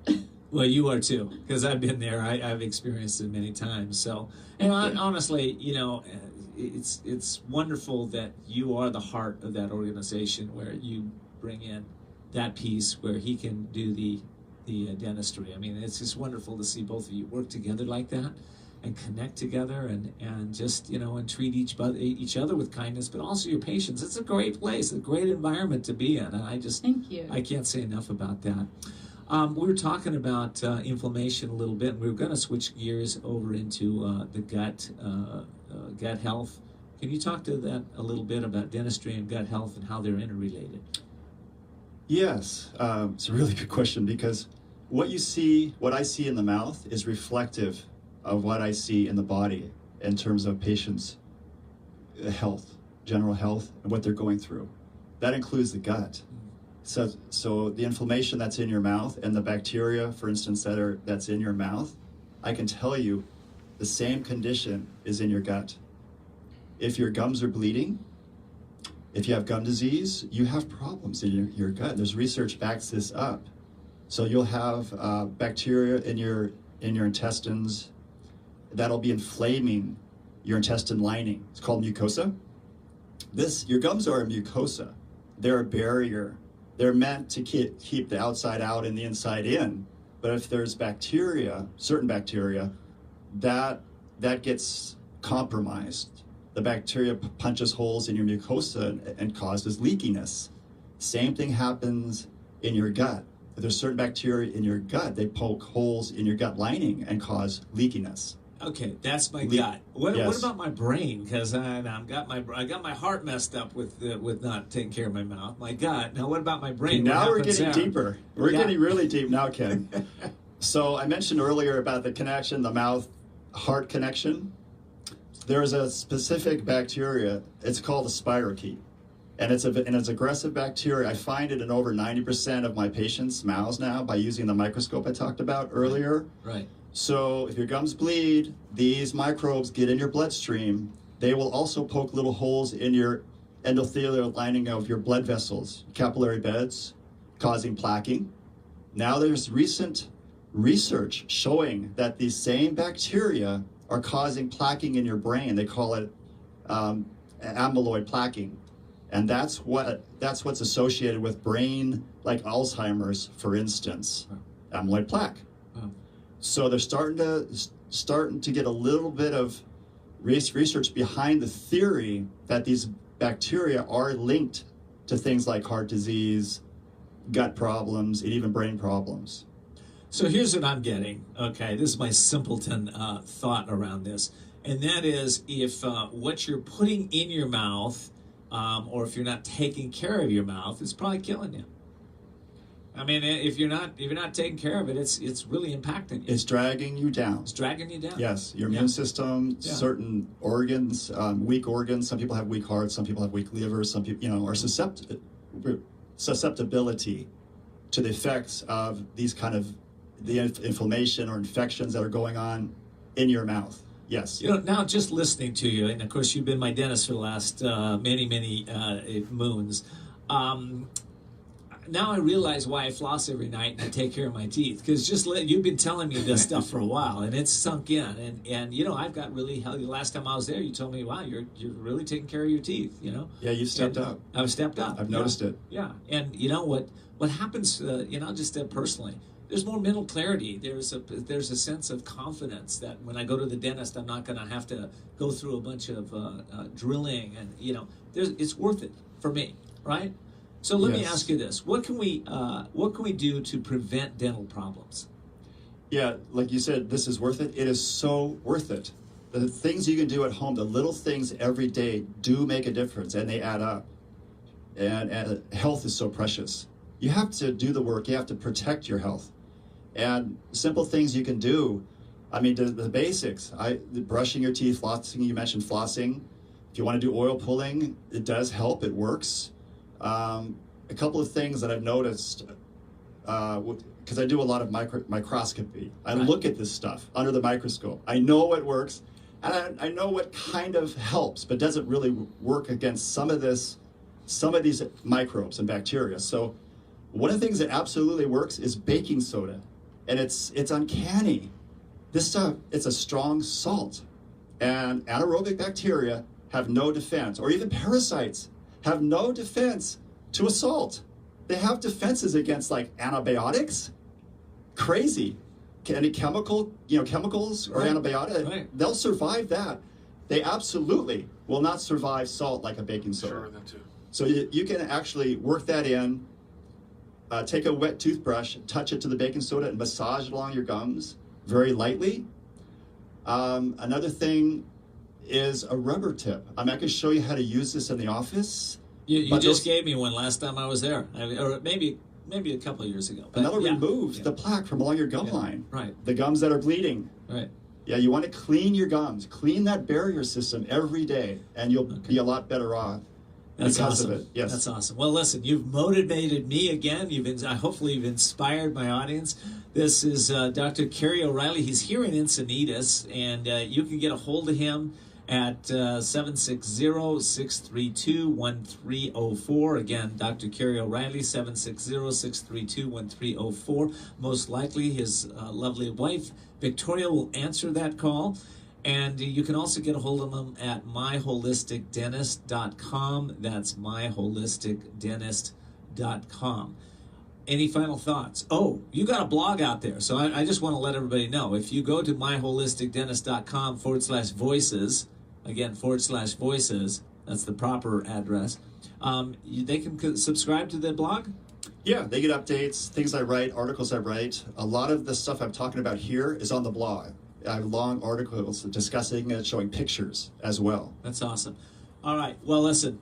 well, you are too, because I've been there. I've experienced it many times. So, and honestly, it's wonderful that you are the heart of that organization, where you bring in that piece where he can do the dentistry. I mean, it's just wonderful to see both of you work together like that and connect together and just, and treat each other with kindness, but also your patients. It's a great place, a great environment to be in. And Thank you. I can't say enough about that. We were talking about inflammation a little bit, and we were going to switch gears over into the gut health. Can you talk to that a little bit about dentistry and gut health and how they're interrelated? Yes, it's a really good question, because what I see in the mouth is reflective of what I see in the body in terms of patients' health, general health, and what they're going through. That includes the gut. So the inflammation that's in your mouth and the bacteria, for instance, that's in your mouth, I can tell you the same condition is in your gut. If your gums are bleeding, if you have gum disease, you have problems in your gut. There's research backs this up. So you'll have bacteria in your intestines that'll be inflaming your intestine lining. It's called mucosa. Your gums are a mucosa. They're a barrier. They're meant to keep the outside out and the inside in. But if there's bacteria, certain bacteria, that gets compromised. The bacteria punches holes in your mucosa and causes leakiness. Same thing happens in your gut. If there's certain bacteria in your gut, they poke holes in your gut lining and cause leakiness. Okay, that's my gut. What Yes. about my brain? Because I got my heart messed up with not taking care of my mouth. My gut. Now, what about my brain? Now What we're happens getting there? deeper. We're Yeah. getting really deep now, Ken. So I mentioned earlier about the connection, the mouth-heart connection. There's a specific bacteria. It's called a spirochete. And it's an aggressive bacteria. I find it in over 90% of my patients' mouths now by using the microscope I talked about earlier. Right. So if your gums bleed, these microbes get in your bloodstream. They will also poke little holes in your endothelial lining of your blood vessels, capillary beds, causing plaquing. Now there's recent research showing that these same bacteria are causing plaquing in your brain. They call it amyloid plaquing. And that's what's associated with brain, like Alzheimer's, for instance, amyloid plaque. So they're starting to get a little bit of research behind the theory that these bacteria are linked to things like heart disease, gut problems, and even brain problems. So here's what I'm getting. Okay, this is my simpleton thought around this, and that is if what you're putting in your mouth, or if you're not taking care of your mouth, it's probably killing you. I mean, if you're not taking care of it, it's really impacting you. It's dragging you down. It's dragging you down. Yes, your immune system, certain organs, weak organs. Some people have weak hearts. Some people have weak livers. Some people, are susceptibility to the effects of these kind of the inflammation or infections that are going on in your mouth. Yes. Now just listening to you, and of course you've been my dentist for the last many moons. Now I realize why I floss every night and I take care of my teeth, because you've been telling me this stuff for a while, and it's sunk in. And I've got really healthy. Last time I was there, you told me, wow, you're really taking care of your teeth. Yeah, you stepped up. I've stepped up. I've noticed it. Yeah, and what happens? Just personally, there's more mental clarity. There's a sense of confidence that when I go to the dentist, I'm not going to have to go through a bunch of drilling, and it's worth it for me, right? So let me ask you this: what can we do to prevent dental problems? Yeah, like you said, this is worth it. It is so worth it. The things you can do at home, the little things every day, do make a difference, and they add up. And health is so precious. You have to do the work. You have to protect your health. And simple things you can do. I mean, the basics. Brushing your teeth, flossing. You mentioned flossing. If you want to do oil pulling, it does help. It works. A couple of things that I've noticed, because I do a lot of microscopy. I look at this stuff under the microscope. I know what works, and I know what kind of helps, but doesn't really work against some of these microbes and bacteria. So one of the things that absolutely works is baking soda, and it's uncanny. This stuff, it's a strong salt, and anaerobic bacteria have no defense, or even parasites have no defense to a salt. They have defenses against like antibiotics. Crazy. Any chemicals or antibiotics, they'll survive that. They absolutely will not survive salt like a baking soda. Sure, them too. So you can actually work that in, take a wet toothbrush, touch it to the baking soda and massage it along your gums very lightly. Another thing is a rubber tip. I can show you how to use this in the office. You just gave me one last time I was there, or maybe a couple of years ago. And that'll remove the plaque from along your gum line. Right. The gums that are bleeding. Right. Yeah, you want to clean your gums. Clean that barrier system every day, and you'll be a lot better off. That's because awesome. of it. Yes. That's awesome. Well, listen, you've motivated me again. Hopefully you've inspired my audience. This is Dr. Carey O'Rielly. He's here in Encinitas, and you can get a hold of him at 760-632-1304. Again, Dr. Carey O'Rielly, 760-632-1304. Most likely his lovely wife, Victoria, will answer that call. And you can also get a hold of them at myholisticdentist.com. That's myholisticdentist.com. Any final thoughts? Oh, you got a blog out there. So I just want to let everybody know. If you go to myholisticdentist.com/voices, again, /voices, that's the proper address, they can subscribe to the blog? Yeah, they get updates, things I write, articles I write. A lot of the stuff I'm talking about here is on the blog. I have long articles discussing it, showing pictures as well. That's awesome. All right. Well, listen,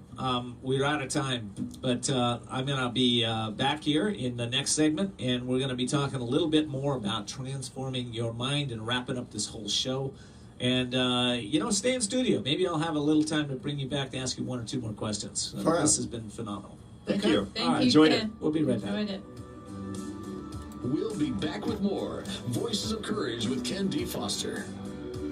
we're out of time, but I'm going to be back here in the next segment, and we're going to be talking a little bit more about transforming your mind and wrapping up this whole show. And, stay in studio. Maybe I'll have a little time to bring you back to ask you one or two more questions. This has been phenomenal. Thank you. Thank you, Enjoyed Ken. it. We'll be right back. Enjoyed it. We'll be back with more Voices of Courage with Ken D. Foster.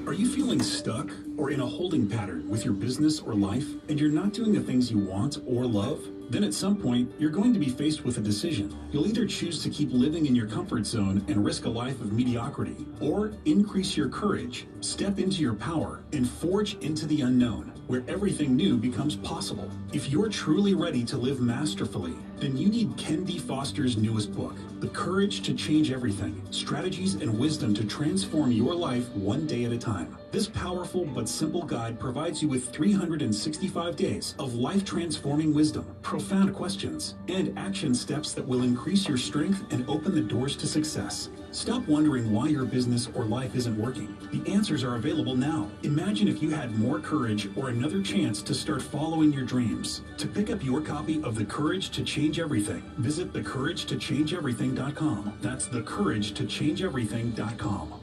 Are you feeling stuck or in a holding pattern with your business or life, and you're not doing the things you want or love? Then at some point, you're going to be faced with a decision. You'll either choose to keep living in your comfort zone and risk a life of mediocrity, or increase your courage, step into your power, and forge into the unknown, where everything new becomes possible. If you're truly ready to live masterfully, then you need Ken D. Foster's newest book, The Courage to Change Everything, Strategies and Wisdom to Transform Your Life One Day at a Time. This powerful but simple guide provides you with 365 days of life-transforming wisdom, profound questions, and action steps that will increase your strength and open the doors to success. Stop wondering why your business or life isn't working. The answers are available now. Imagine if you had more courage or another chance to start following your dreams. To pick up your copy of The Courage to Change Everything, visit thecouragetochangeeverything.com. That's thecouragetochangeeverything.com.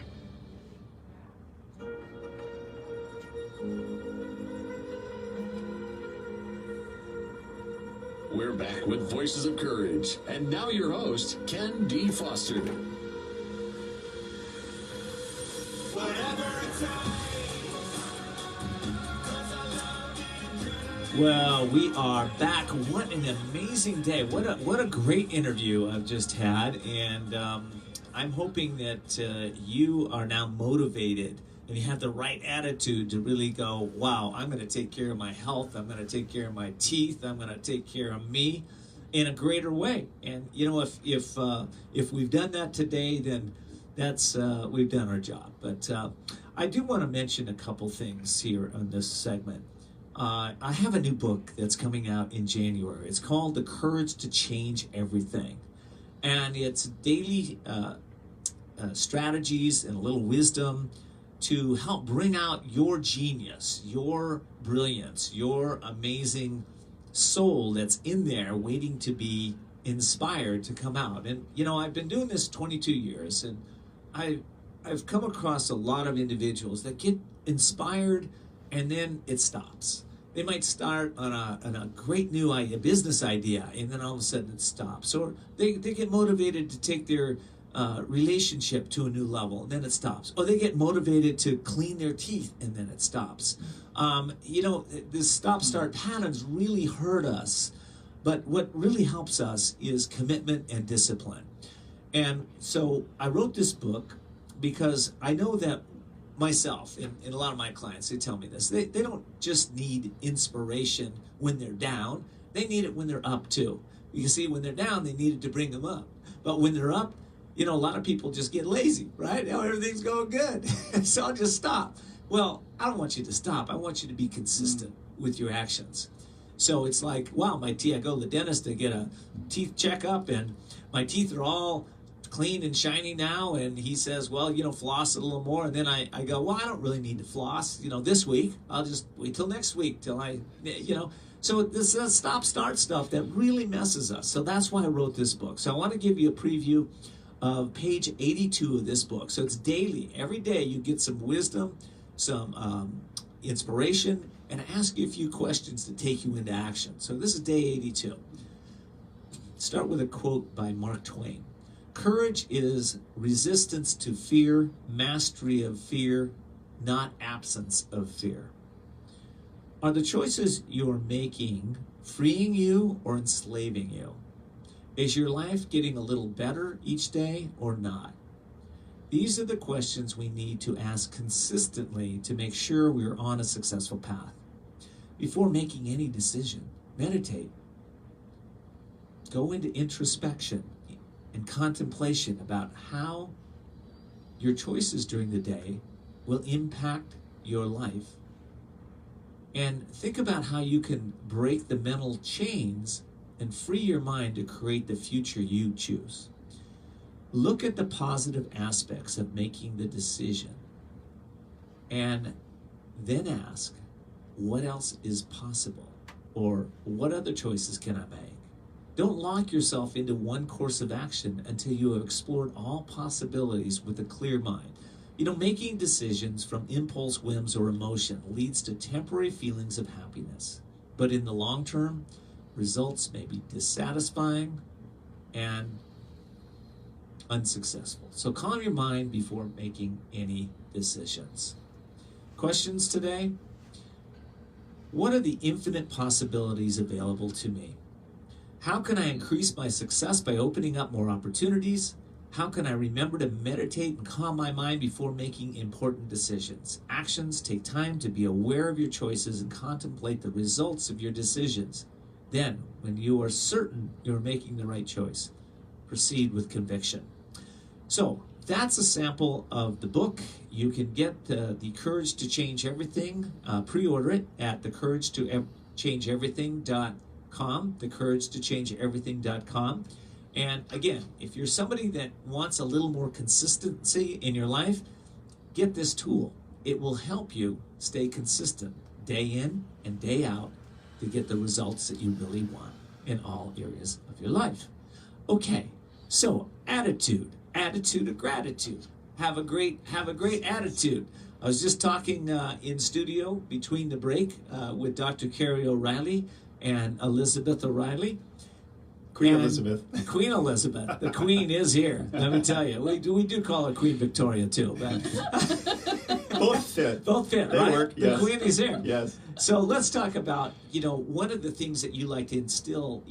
We're back with Voices of Courage. And now your host, Ken D. Foster. Well, we are back. What an amazing day. What a great interview I've just had. And I'm hoping that you are now motivated and you have the right attitude to really go, wow, I'm going to take care of my health. I'm going to take care of my teeth. I'm going to take care of me in a greater way. And, if we've done that today, then that's we've done our job. But I do want to mention a couple things here on this segment. I have a new book that's coming out in January. It's called The Courage to Change Everything. And it's daily strategies and a little wisdom to help bring out your genius, your brilliance, your amazing soul that's in there waiting to be inspired to come out. And, I've been doing this 22 years, and I've come across a lot of individuals that get inspired and then it stops. They might start on a great new business idea, and then all of a sudden it stops. Or they get motivated to take their relationship to a new level, and then it stops. Or they get motivated to clean their teeth, and then it stops. This stop-start patterns really hurt us. But what really helps us is commitment and discipline. And so I wrote this book because I know that myself and a lot of my clients, they tell me this. They don't just need inspiration when they're down. They need it when they're up too. You see, when they're down, they need it to bring them up. But when they're up, a lot of people just get lazy, right? Now everything's going good, so I'll just stop. Well, I don't want you to stop. I want you to be consistent with your actions. So it's like, wow, I go to the dentist to get a teeth checkup, and my teeth are all clean and shiny now, and he says, well, floss it a little more. And then I go, well, I don't really need to floss, this week. I'll just wait till next week till So this is stop-start stuff that really messes us. So that's why I wrote this book. So I want to give you a preview of page 82 of this book. So it's daily. Every day you get some wisdom, some inspiration, and I ask you a few questions to take you into action. So this is day 82. Start with a quote by Mark Twain. Courage is resistance to fear, mastery of fear, not absence of fear. Are the choices you're making freeing you or enslaving you? Is your life getting a little better each day or not? These are the questions we need to ask consistently to make sure we're on a successful path. Before making any decision, meditate. Go into introspection. and contemplation about how your choices during the day will impact your life. And think about how you can break the mental chains and free your mind to create the future you choose. Look at the positive aspects of making the decision and then ask, what else is possible? Or what other choices can I make? Don't lock yourself into one course of action until you have explored all possibilities with a clear mind. You know, making decisions from impulse, whims, or emotion leads to temporary feelings of happiness. But in the long term, results may be dissatisfying and unsuccessful. So calm your mind before making any decisions. Questions today? What are the infinite possibilities available to me? How can I increase my success by opening up more opportunities? How can I remember to meditate and calm my mind before making important decisions? Actions take time to be aware of your choices and contemplate the results of your decisions. Then, when you are certain you're making the right choice, proceed with conviction. So, that's a sample of the book. You can get the Courage to Change Everything, pre-order it at thecouragetoChangeEverything.com, thecouragetoChangeEverything.com. And again, if you're somebody that wants a little more consistency in your life, get this tool. It will help you stay consistent day in and day out to get the results that you really want in all areas of your life. Okay, so attitude of gratitude. Have a great attitude. I was just talking in studio between the break with Dr. Carey O'Rielly and Elizabeth O'Reilly. Queen Elizabeth. Queen Elizabeth. The Queen is here. Let me tell you. We do call her Queen Victoria too. But Both fit. Both fit, They right? work, The yes. Queen is here. Yes. So let's talk about, one of the things that you like to instill,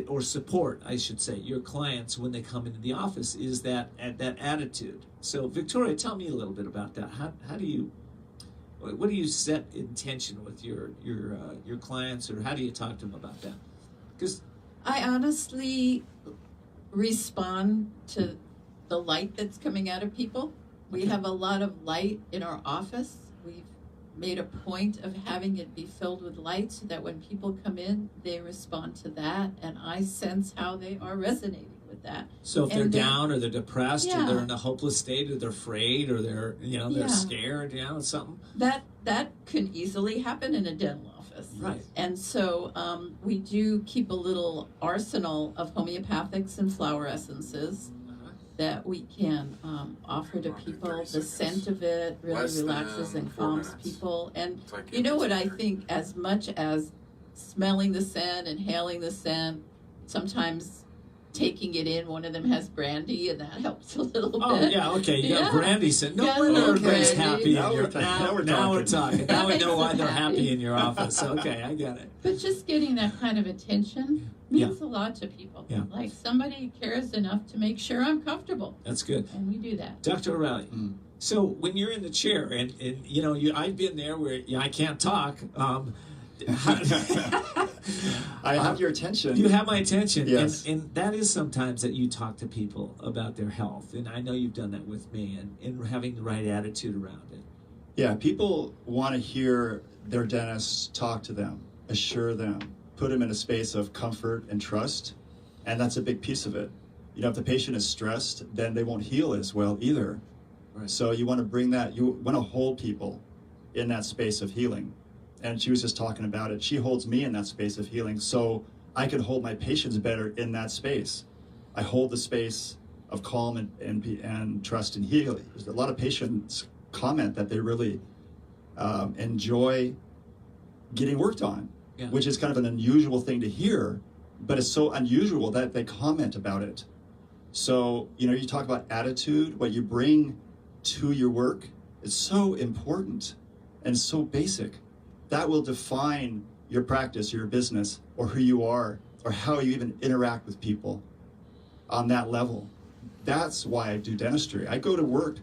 or support, I should say, your clients when they come into the office is that attitude. So Victoria, tell me a little bit about that. What do you set intention with your clients, or how do you talk to them about that? Because I honestly respond to the light that's coming out of people. We have a lot of light in our office. We've made a point of having it be filled with light so that when people come in, they respond to that, and I sense how they are resonating with that. So if they're And down or they're depressed or Yeah. they're in a hopeless state or they're afraid or they're Yeah. scared, something. That could easily happen in a dental office. Right. And so we do keep a little arsenal of homeopathics and flower essences that we can offer to people. The scent of it really Less relaxes than and 4 calms minutes. people. And It's like you know what I inventory. think, as much as smelling the scent, inhaling the scent, sometimes taking it in, one of them has brandy, and that helps a little Oh, bit. yeah, okay, you got Yeah. brandy scent. No Yeah, wonder little everybody's brandy. happy Now in your we're talking. now we're talking. Now we That know makes why them they're happy. happy in your office. Okay, I get it. But just getting that kind of attention means a lot to people. Yeah. Like somebody cares enough to make sure I'm comfortable, That's good. and we do that. Dr. O'Reilly, Mm. so when you're in the chair and I've been there where I can't talk. I have your attention. You have my attention. Yes. And that is sometimes that you talk to people about their health. And I know you've done that with me and having the right attitude around it. Yeah, people want to hear their dentist talk to them, assure them, put them in a space of comfort and trust, and that's a big piece of it. If the patient is stressed, then they won't heal as well either. Right. So you want to bring that, you want to hold people in that space of healing. And she was just talking about it. She holds me in that space of healing, so I can hold my patients better in that space. I hold the space of calm and trust and healing. There's a lot of patients comment that they really enjoy getting worked on, Yeah. which is kind of an unusual thing to hear, but it's so unusual that they comment about it. So, you talk about attitude, what you bring to your work is so important and so basic. That will define your practice, your business, or who you are, or how you even interact with people on that level. That's why I do dentistry. I go to work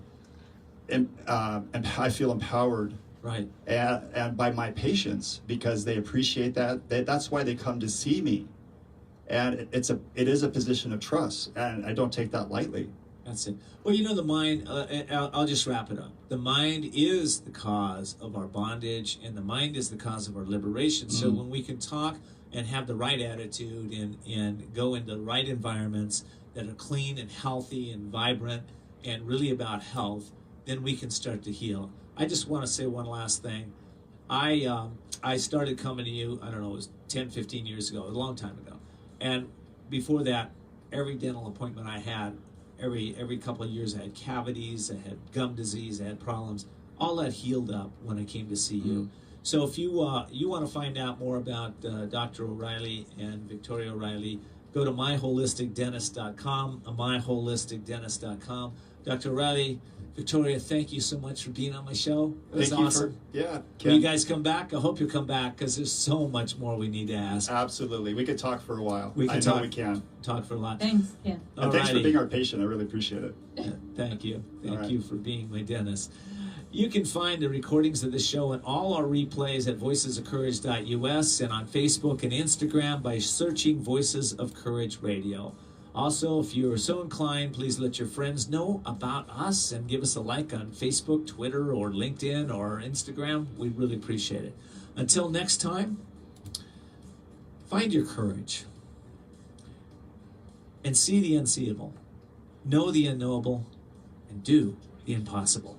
and I feel empowered, Right. and by my patients, because they appreciate that. That's why they come to see me. And it is a position of trust, and I don't take that lightly. That's it. Well, you know, the mind, I'll just wrap it up. The mind is the cause of our bondage, and the mind is the cause of our liberation. So when we can talk and have the right attitude and go into the right environments that are clean and healthy and vibrant and really about health, then we can start to heal. I just want to say one last thing. I started coming to you, I don't know, it was 10, 15 years ago, a long time ago. And before that, every dental appointment I had, every couple of years I had cavities, I had gum disease, I had problems. All that healed up when I came to see you. So if you want to find out more about Dr. O'Rielly and Victoria O'Rielly, go to myholisticdentist.com, myholisticdentist.com. Dr. O'Rielly, Victoria, thank you so much for being on my show. It was awesome. Yeah. Will you guys come back? I hope you'll come back because there's so much more we need to ask. Absolutely. We could talk for a while. We can I know talk. we can. Talk for a lot. Thanks, Ken. And thanks for being our patient. I really appreciate it. Thank you. Thank right. you for being my dentist. You can find the recordings of the show and all our replays at voicesofcourage.us and on Facebook and Instagram by searching Voices of Courage Radio. Also, if you are so inclined, please let your friends know about us and give us a like on Facebook, Twitter, or LinkedIn, or Instagram. We'd really appreciate it. Until next time, find your courage and see the unseeable, know the unknowable, and do the impossible.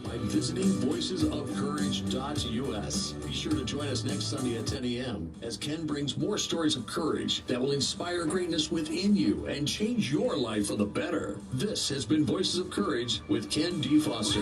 By visiting voicesofcourage.us. Be sure to join us next Sunday at 10 a.m. as Ken brings more stories of courage that will inspire greatness within you and change your life for the better. This has been Voices of Courage with Ken D. Foster.